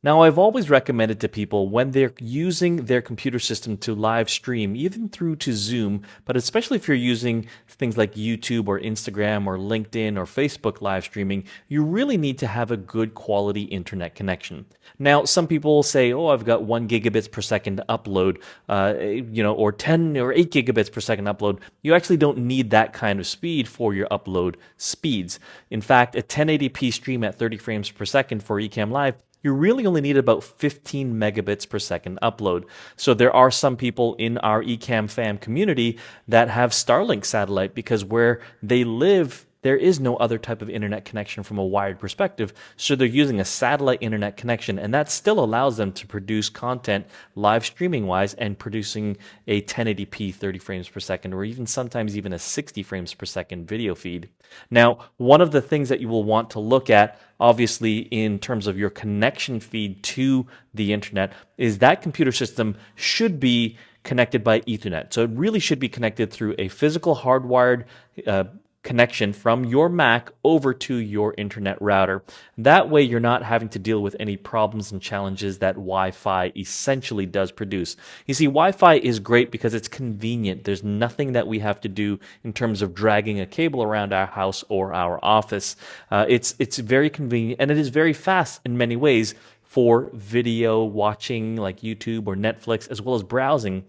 Now, I've always recommended to people when they're using their computer system to live stream, even through to Zoom, but especially if you're using things like YouTube or Instagram or LinkedIn or Facebook live streaming, you really need to have a good quality internet connection. Now, some people will say, oh, I've got 1 gigabits per second upload, or 10 or 8 gigabits per second upload. You actually don't need that kind of speed for your upload speeds. In fact, a 1080p stream at 30 frames per second for Ecamm Live, you really only need about 15 megabits per second upload. So there are some people in our Ecamm fam community that have Starlink satellite because where they live, there is no other type of internet connection from a wired perspective. So they're using a satellite internet connection, and that still allows them to produce content live streaming wise and producing a 1080p 30 frames per second, or even sometimes even a 60 frames per second video feed. Now, one of the things that you will want to look at, obviously, in terms of your connection feed to the internet, is that computer system should be connected by Ethernet. So it really should be connected through a physical hardwired connection from your Mac over to your internet router. That way you're not having to deal with any problems and challenges that Wi-Fi essentially does produce. You see, Wi-Fi is great because it's convenient. There's nothing that we have to do in terms of dragging a cable around our house or our office. It's very convenient, and it is very fast in many ways for video watching like YouTube or Netflix, as well as browsing.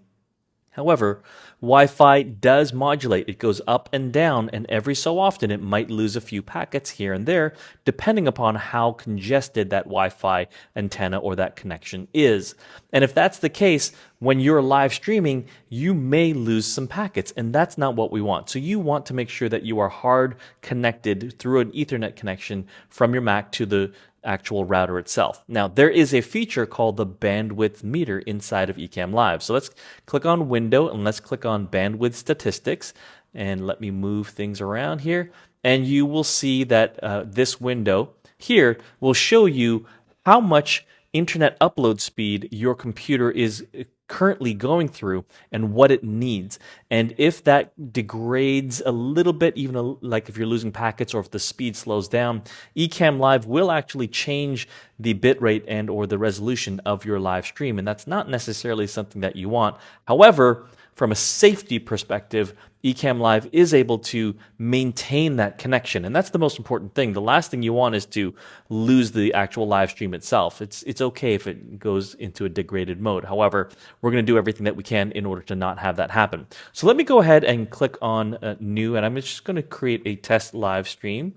However, Wi-Fi does modulate. It goes up and down, and every so often it might lose a few packets here and there, depending upon how congested that Wi-Fi antenna or that connection is. And if that's the case, when you're live streaming, you may lose some packets, and that's not what we want. So you want to make sure that you are hard connected through an Ethernet connection from your Mac to the actual router itself. Now, there is a feature called the bandwidth meter inside of Ecamm Live. So let's click on Window and let's click on Bandwidth Statistics, and let me move things around here. And you will see that this window here will show you how much internet upload speed your computer is currently going through and what it needs. And if that degrades a little bit, even like if you're losing packets or if the speed slows down, Ecamm Live will actually change the bitrate and or the resolution of your live stream. And that's not necessarily something that you want. However, from a safety perspective, Ecamm Live is able to maintain that connection, and that's the most important thing. The last thing you want is to lose the actual live stream itself. It's okay if it goes into a degraded mode. However, we're going to do everything that we can in order to not have that happen. So let me go ahead and click on New, and I'm just going to create a test live stream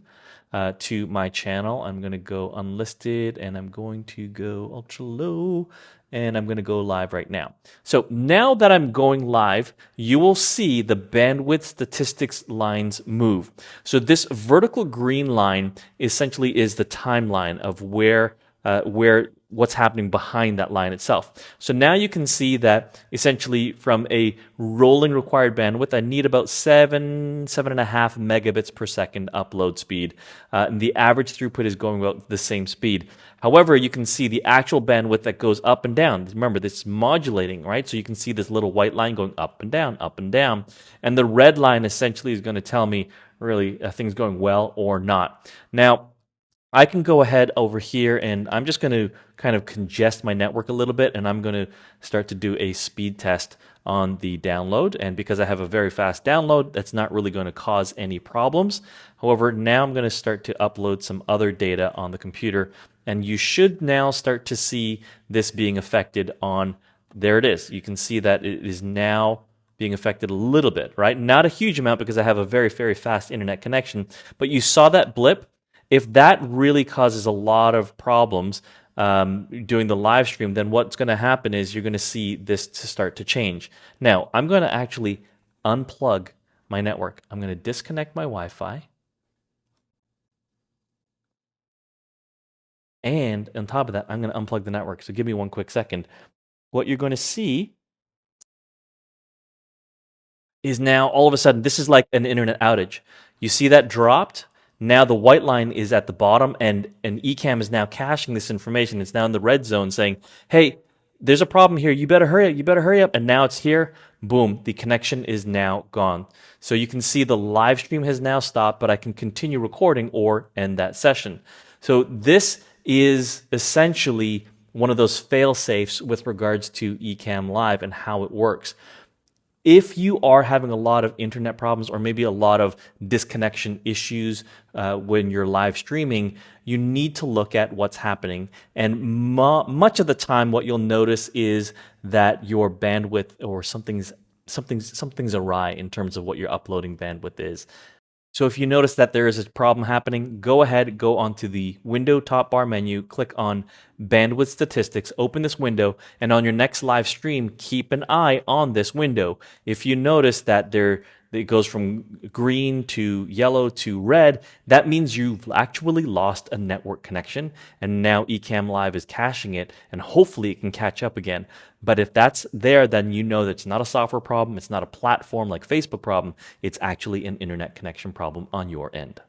to my channel. I'm going to go unlisted, and I'm going to go ultra low, and I'm going to go live right now. So now that I'm going live, you will see the bandwidth statistics lines move. So this vertical green line essentially is the timeline of where what's happening behind that line itself. So now you can see that essentially from a rolling required bandwidth, I need about 7.5 megabits per second upload speed. And the average throughput is going about the same speed. However, you can see the actual bandwidth that goes up and down. Remember, this is modulating, right? So you can see this little white line going up and down, up and down. And the red line essentially is going to tell me really things going well or not. Now, I can go ahead over here, and I'm just going to kind of congest my network a little bit, and I'm going to start to do a speed test on the download. And because I have a very fast download, that's not really going to cause any problems. However, now I'm going to start to upload some other data on the computer, and you should now start to see this being affected on, there it is. You can see that it is now being affected a little bit, right? Not a huge amount because I have a very, very fast internet connection, but you saw that blip. If that really causes a lot of problems doing the live stream, then what's going to happen is you're going to see this to start to change. Now, I'm going to actually unplug my network. I'm going to disconnect my Wi-Fi. And on top of that, I'm going to unplug the network. So give me one quick second. What you're going to see is now all of a sudden, this is like an internet outage. You see that dropped? Now the white line is at the bottom, and Ecamm is now caching this information. It's now in the red zone saying, hey, there's a problem here. You better hurry up. You better hurry up. And now it's here. Boom. The connection is now gone. So you can see the live stream has now stopped, but I can continue recording or end that session. So this is essentially one of those fail safes with regards to Ecamm Live and how it works. If you are having a lot of internet problems or maybe a lot of disconnection issues when you're live streaming, you need to look at what's happening. And much of the time, what you'll notice is that your bandwidth or something's awry in terms of what your uploading bandwidth is. So if you notice that there is a problem happening, go ahead, go onto the window top bar menu, click on bandwidth statistics, open this window, and on your next live stream, keep an eye on this window. If you notice that it goes from green to yellow to red, that means you've actually lost a network connection, and now Ecamm Live is caching it, and hopefully it can catch up again. But if that's there, then you know that it's not a software problem, it's not a platform like Facebook problem, it's actually an internet connection problem on your end.